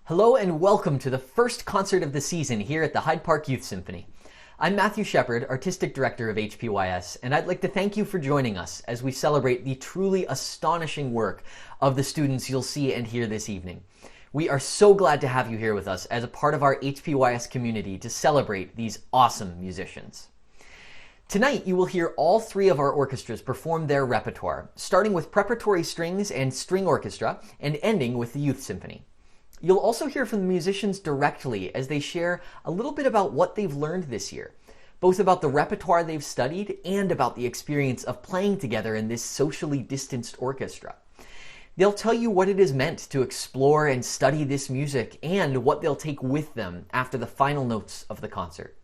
Hello and welcome to the first concert of the season here at the Hyde Park Youth Symphony. I'm Matthew Shepard, Artistic Director of HPYS, and I'd like to thank you for joining us as we celebrate the truly astonishing work of the students you'll see and hear this evening. We are so glad to have you here with us as a part of our HPYS community to celebrate these awesome musicians. Tonight, you will hear all three of our orchestras perform their repertoire, starting with Preparatory Strings and String Orchestra, and ending with the Youth Symphony. You'll also hear from the musicians directly as they share a little bit about what they've learned this year, both about the repertoire they've studied and about the experience of playing together in this socially distanced orchestra. They'll tell you what it is meant to explore and study this music and what they'll take with them after the final notes of the concert.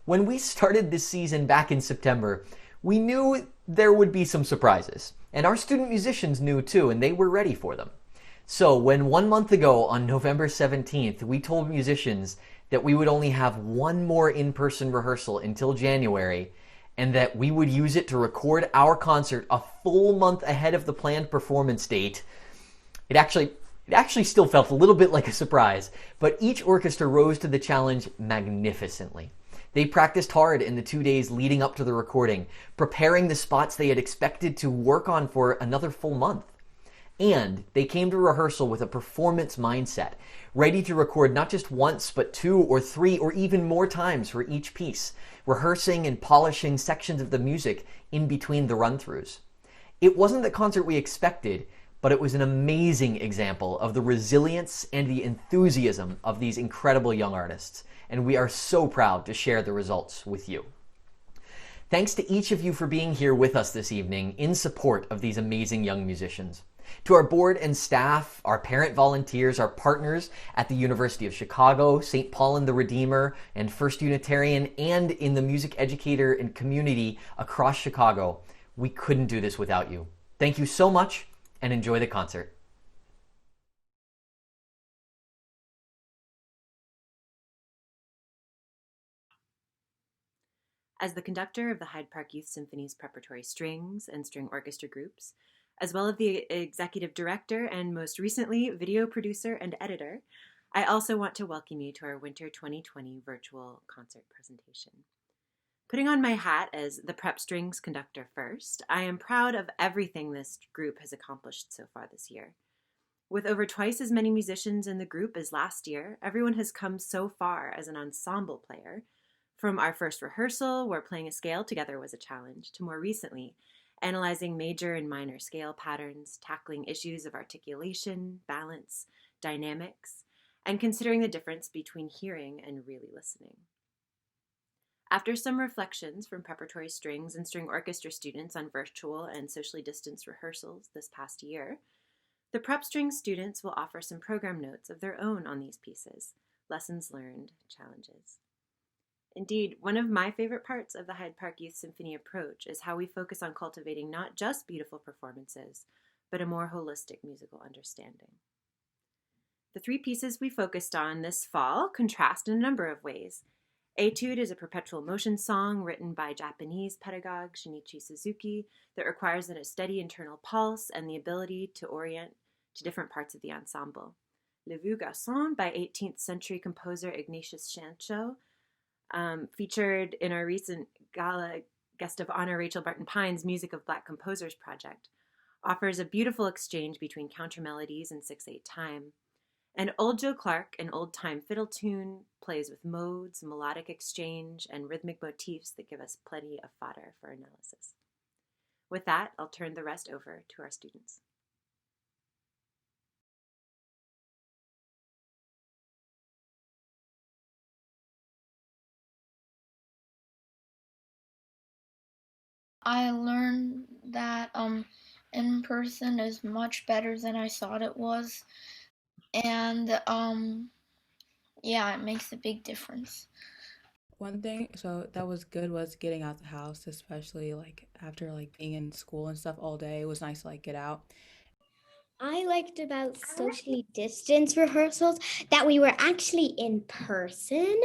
When we started this season back in September, we knew there would be some surprises, and our student musicians knew too, and they were ready for them. So when 1 month ago on November 17th, we told musicians that we would only have one more in-person rehearsal until January, and that we would use it to record our concert a full month ahead of the planned performance date, it actually still felt a little bit like a surprise, but each orchestra rose to the challenge magnificently. They practiced hard in the 2 days leading up to the recording, preparing the spots they had expected to work on for another full month. And they came to rehearsal with a performance mindset, ready to record not just once, but 2 or 3 or even more times for each piece, rehearsing and polishing sections of the music in between the run-throughs. It wasn't the concert we expected, but it was an amazing example of the resilience and the enthusiasm of these incredible young artists, and we are so proud to share the results with you. Thanks to each of you for being here with us this evening in support of these amazing young musicians. To our board and staff, our parent volunteers, our partners at the University of Chicago, St. Paul and the Redeemer, and First Unitarian, and in the music educator and community across Chicago, we couldn't do this without you. Thank you so much, and enjoy the concert. As the conductor of the Hyde Park Youth Symphony's Preparatory Strings and String Orchestra groups, as well as the executive director and most recently video producer and editor, I also want to welcome you to our Winter 2020 virtual concert presentation. Putting on my hat as the Prep Strings conductor first, I am proud of everything this group has accomplished so far this year. With over twice as many musicians in the group as last year, everyone has come so far as an ensemble player, from our first rehearsal, where playing a scale together was a challenge, to more recently, analyzing major and minor scale patterns, tackling issues of articulation, balance, dynamics, and considering the difference between hearing and really listening. After some reflections from Preparatory Strings and String Orchestra students on virtual and socially distanced rehearsals this past year, the Prep Strings students will offer some program notes of their own on these pieces, lessons learned, challenges. Indeed, one of my favorite parts of the Hyde Park Youth Symphony approach is how we focus on cultivating not just beautiful performances, but a more holistic musical understanding. The 3 pieces we focused on this fall contrast in a number of ways. Etude is a perpetual motion song written by Japanese pedagogue Shinichi Suzuki that requires a steady internal pulse and the ability to orient to different parts of the ensemble. Le Vieux Garçon by 18th century composer Ignatius Sancho, featured in our recent gala guest of honor Rachel Barton Pine's Music of Black Composers project, offers a beautiful exchange between counter melodies and 6/8 time. And Old Joe Clark, an old-time fiddle tune, plays with modes, melodic exchange, and rhythmic motifs that give us plenty of fodder for analysis. With that, I'll turn the rest over to our students. I learned that in person is much better than I thought it was, and yeah, it makes a big difference. One thing that was good was getting out the house, especially after being in school and stuff all day. It was nice to get out. I liked about socially distanced rehearsals that we were actually in person.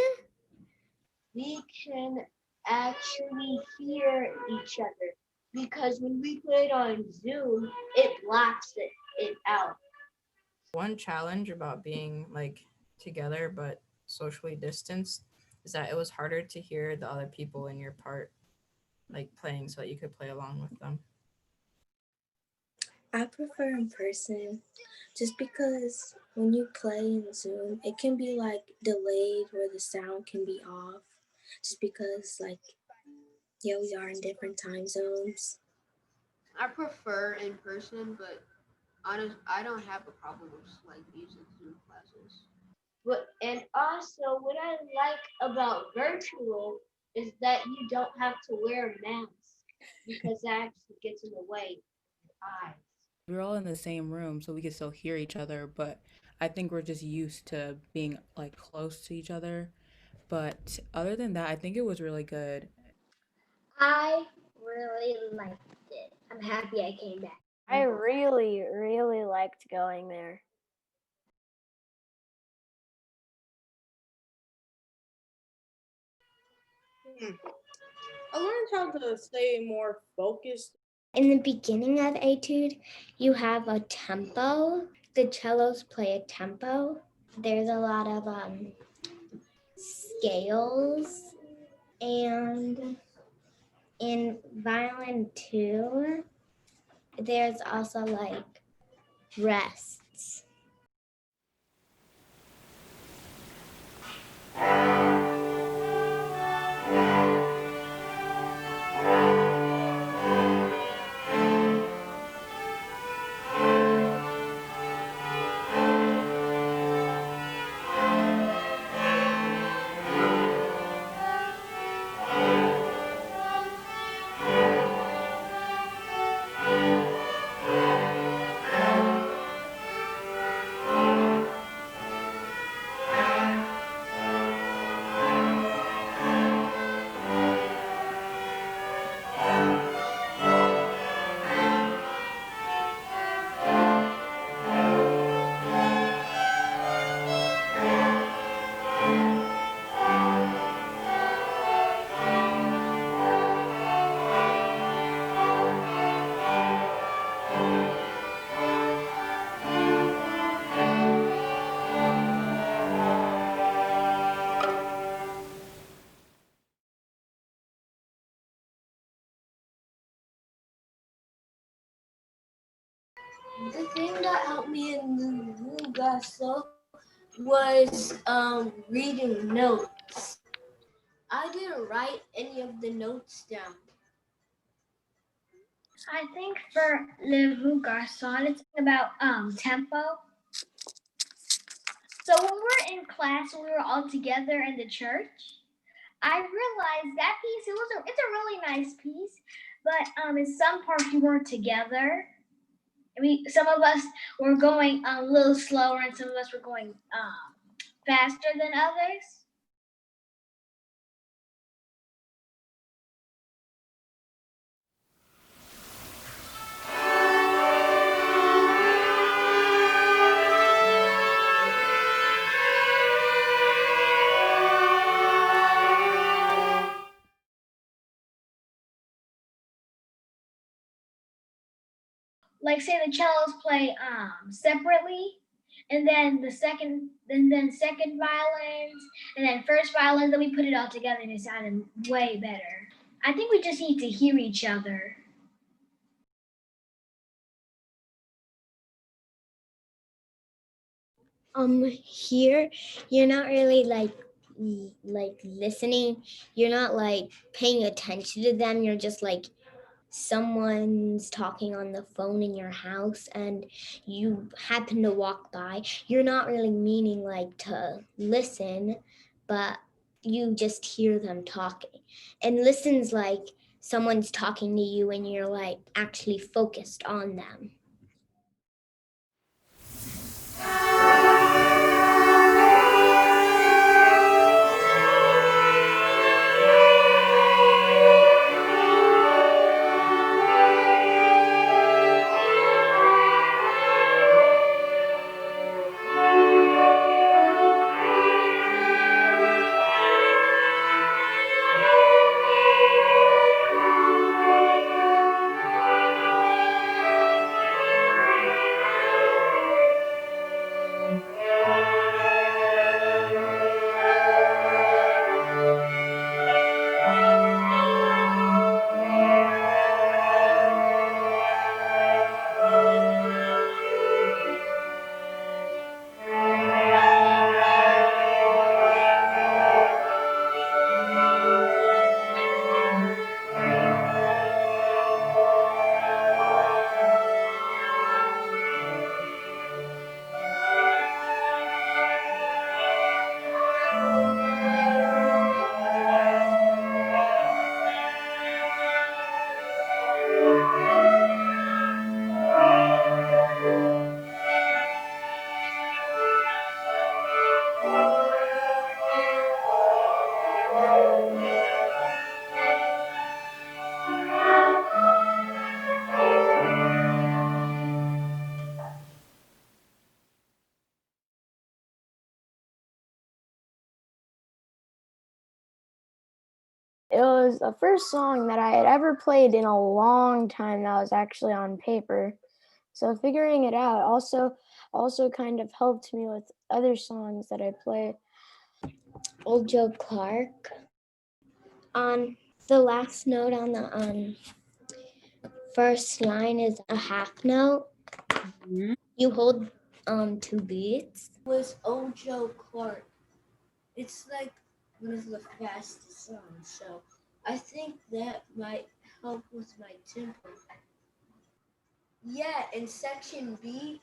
We can actually hear each other, because when we put it on Zoom, it blacks it out. One challenge about being like together but socially distanced is that it was harder to hear the other people in your part like playing so that you could play along with them. I prefer in person just because when you play in Zoom, it can be like delayed where the sound can be off just because like, yeah, we are in different time zones. I prefer in person, but I don't have a problem with like using Zoom classes. And also, what I like about virtual is that you don't have to wear a mask because that actually gets in the way of your eyes. We're all in the same room, so we can still hear each other, but I think we're just used to being like close to each other. But other than that, I think it was really good. I really liked it. I'm happy I came back. I really, really liked going there. I learned how to stay more focused. In the beginning of Etude, you have a tempo. The cellos play a tempo. There's a lot of scales. And in violin 2, there's also like rests. The thing that helped me in the Mugaso was reading notes. I didn't write any of the notes down. I think for Le Vu Garçon, it's about tempo. So when we're in class, we were all together in the church. I realized that piece, it's a really nice piece, but in some parts we weren't together. Some of us were going a little slower and some of us were going faster than others. Like say the cellos play separately, and then second violins, and then first violins, then we put it all together and it sounded way better. I think we just need to hear each other. Here you're not really like listening. You're not like paying attention to them. You're just like someone's talking on the phone in your house and you happen to walk by. You're not really meaning like to listen, but you just hear them talking. And listen's like someone's talking to you and you're like actually focused on them. it was the first song that I had ever played in a long time that was actually on paper. So figuring it out also kind of helped me with other songs that I play. Old Joe Clark. On the last note on the first line is a half note. You hold 2 beats. Was Old Joe Clark. It's like one of the fastest songs, so I think that might help with my tempo. Yeah, in section B.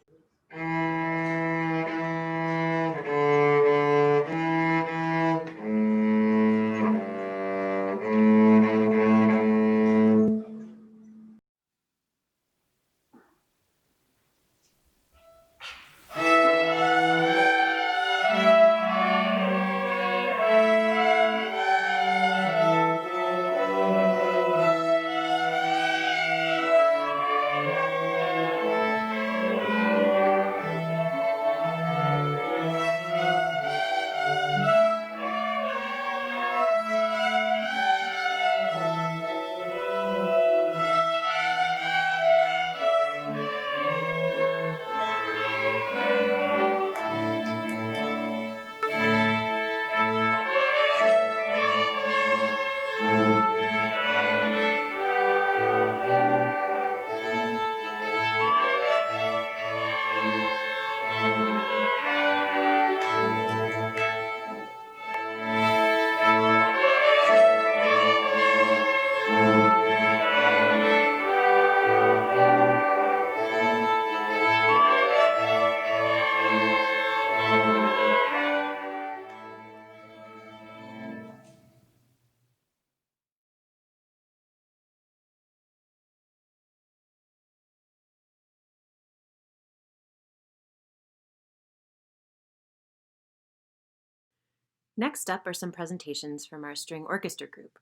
Next up are some presentations from our string orchestra group.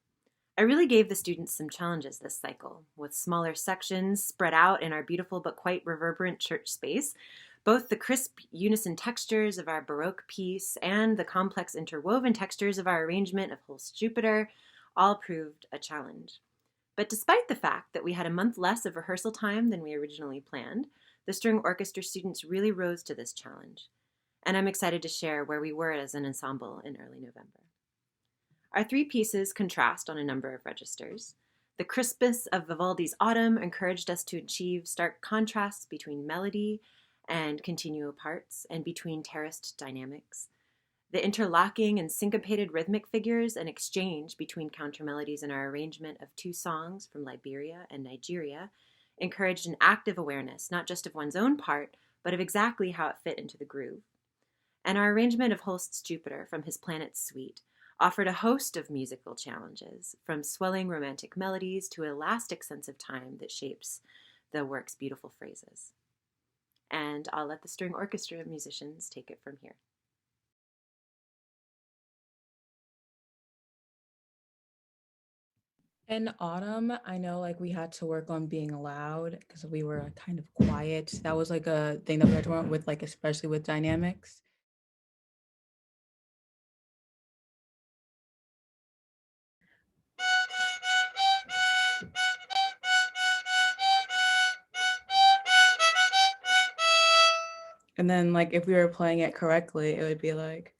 I really gave the students some challenges this cycle, with smaller sections spread out in our beautiful but quite reverberant church space. Both the crisp unison textures of our Baroque piece and the complex interwoven textures of our arrangement of Holst's Jupiter all proved a challenge. But despite the fact that we had a month less of rehearsal time than we originally planned, the string orchestra students really rose to this challenge. And I'm excited to share where we were as an ensemble in early November. Our 3 pieces contrast on a number of registers. The crispness of Vivaldi's Autumn encouraged us to achieve stark contrasts between melody and continuo parts and between terraced dynamics. The interlocking and syncopated rhythmic figures and exchange between countermelodies in our arrangement of 2 songs from Liberia and Nigeria encouraged an active awareness, not just of one's own part, but of exactly how it fit into the groove. And our arrangement of Holst's Jupiter from his Planets Suite offered a host of musical challenges, from swelling romantic melodies to an elastic sense of time that shapes the work's beautiful phrases. And I'll let the string orchestra musicians take it from here. In autumn, I know like we had to work on being loud because we were kind of quiet. That was like a thing that we had to work with, like especially with dynamics. And then like if we were playing it correctly, it would be like.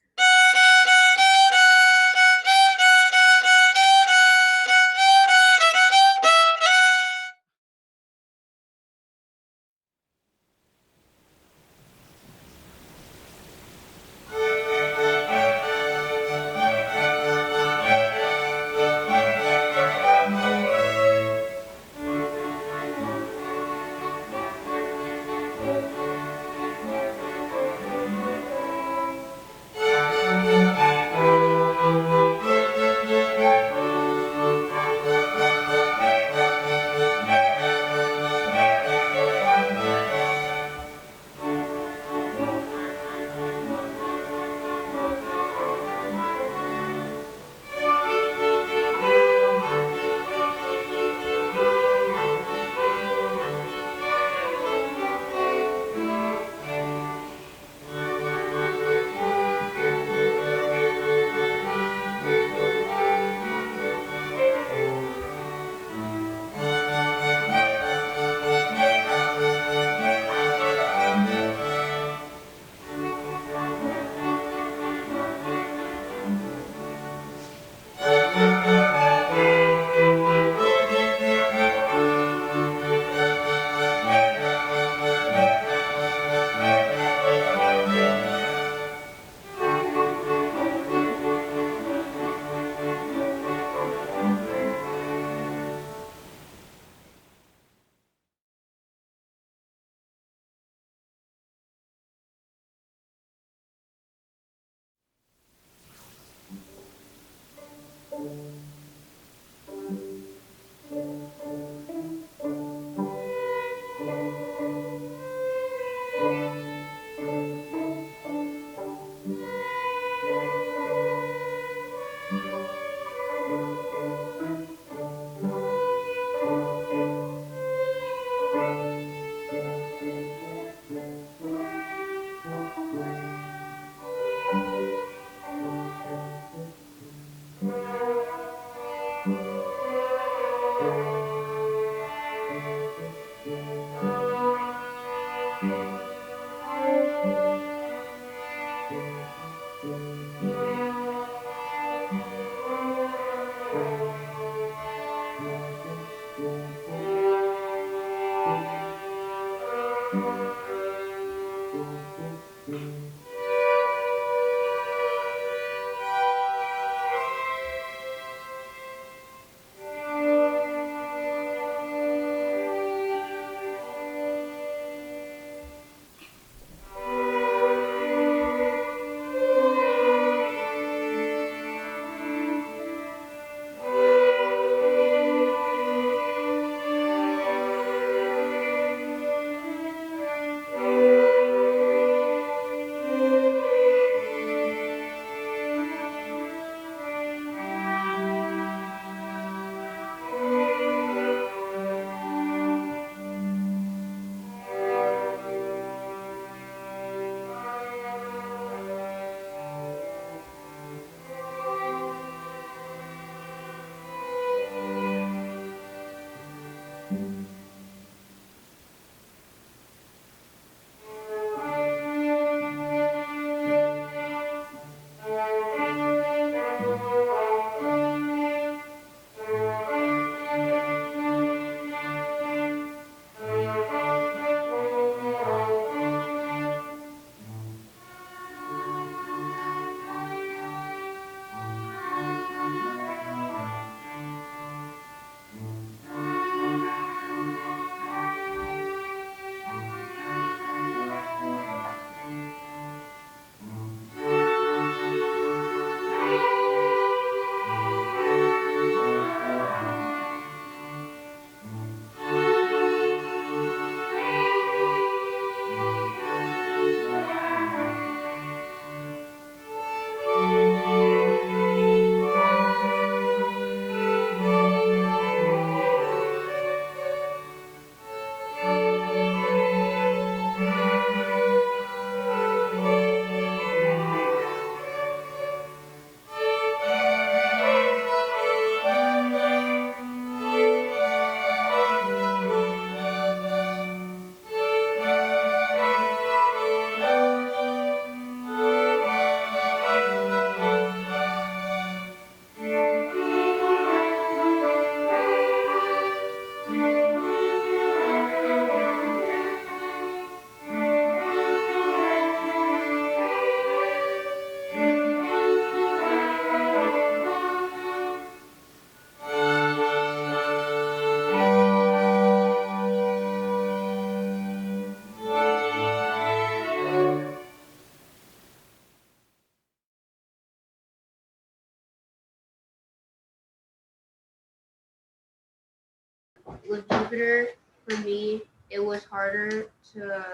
With Jupiter, for me, it was harder to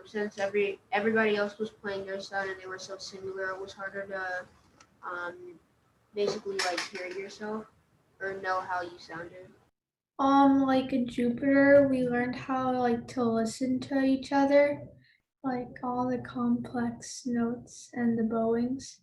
since everybody else was playing their sound and they were so similar. It was harder to um, basically like hear yourself or know how you sounded. Like in Jupiter, we learned how like to listen to each other, like all the complex notes and the bowings.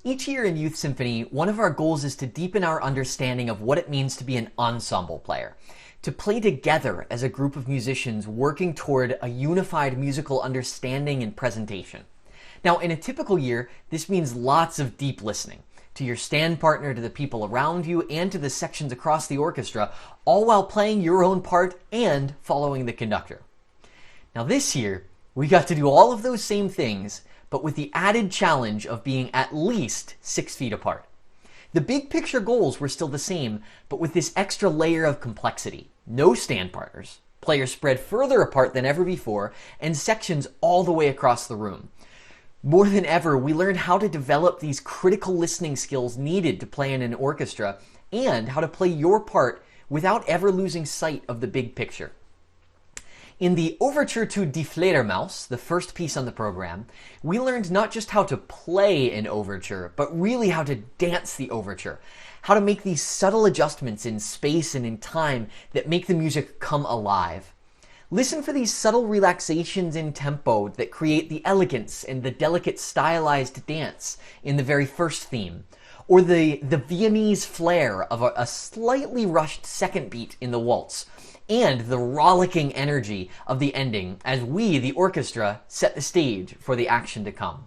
Each year in Youth Symphony, one of our goals is to deepen our understanding of what it means to be an ensemble player, to play together as a group of musicians working toward a unified musical understanding and presentation. Now, in a typical year, this means lots of deep listening to your stand partner, to the people around you, and to the sections across the orchestra, all while playing your own part and following the conductor. Now this year, we got to do all of those same things, but with the added challenge of being at least 6 feet apart. The big picture goals were still the same, but with this extra layer of complexity. No stand partners, players spread further apart than ever before, and sections all the way across the room. More than ever, we learned how to develop these critical listening skills needed to play in an orchestra, and how to play your part without ever losing sight of the big picture. In the Overture to Die Fledermaus, the first piece on the program, we learned not just how to play an overture, but really how to dance the overture, how to make these subtle adjustments in space and in time that make the music come alive. Listen for these subtle relaxations in tempo that create the elegance and the delicate stylized dance in the very first theme, or the Viennese flair of a slightly rushed second beat in the waltz, and the rollicking energy of the ending as we, the orchestra, set the stage for the action to come.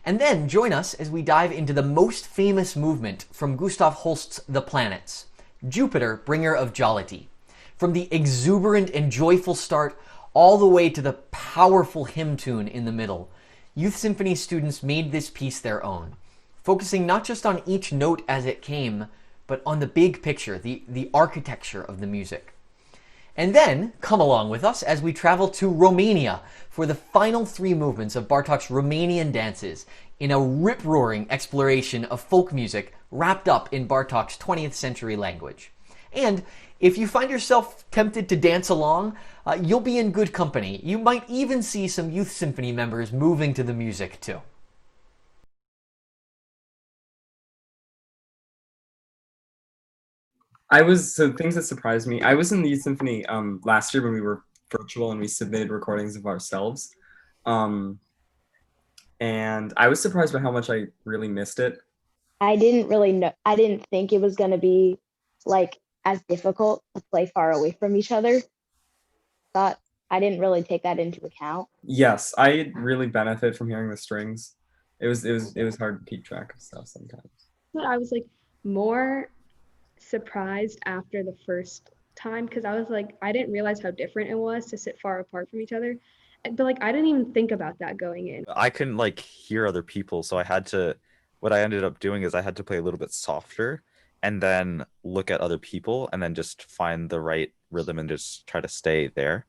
And then join us as we dive into the most famous movement from Gustav Holst's The Planets, Jupiter, Bringer of Jollity. From the exuberant and joyful start all the way to the powerful hymn tune in the middle, Youth Symphony students made this piece their own, focusing not just on each note as it came, but on the big picture, the architecture of the music. And then come along with us as we travel to Romania for the final 3 movements of Bartók's Romanian dances in a rip-roaring exploration of folk music wrapped up in Bartók's 20th century language. And if you find yourself tempted to dance along, you'll be in good company. You might even see some Youth Symphony members moving to the music too. So things that surprised me. I was in the Youth Symphony last year when we were virtual and we submitted recordings of ourselves. And I was surprised by how much I really missed it. I didn't think it was going to be like as difficult to play far away from each other. I didn't really take that into account. Yes, I really benefit from hearing the strings. It was hard to keep track of stuff sometimes. But I was like more surprised after the first time because I was like, I didn't realize how different it was to sit far apart from each other. But like I didn't even think about that going in. I couldn't like hear other people, so what I ended up doing is I had to play a little bit softer and then look at other people and then just find the right rhythm and just try to stay there.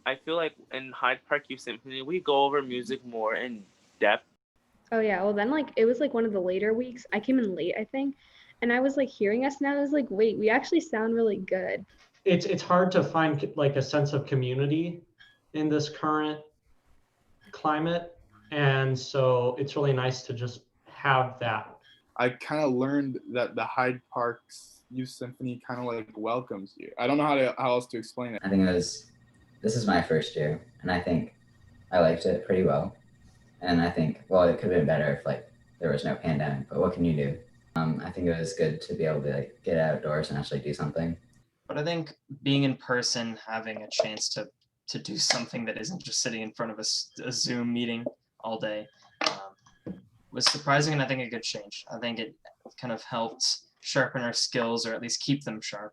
I feel like in Hyde Park Youth Symphony, we go over music more in depth. Oh yeah, well then like it was like one of the later weeks. I came in late, I think, and I was like hearing us now. I was like, wait, we actually sound really good. It's hard to find like a sense of community in this current climate, and so it's really nice to just have that. I kind of learned that the Hyde Park's Youth Symphony kind of like welcomes you. I don't know how else to explain it. I think this is my first year, and I think I liked it pretty well. And I think, well, it could have been better if like there was no pandemic, but what can you do? I think it was good to be able to like get outdoors and actually do something. But I think being in person, having a chance to do something that isn't just sitting in front of a Zoom meeting all day was surprising, and I think a good change. I think it kind of helped sharpen our skills, or at least keep them sharp.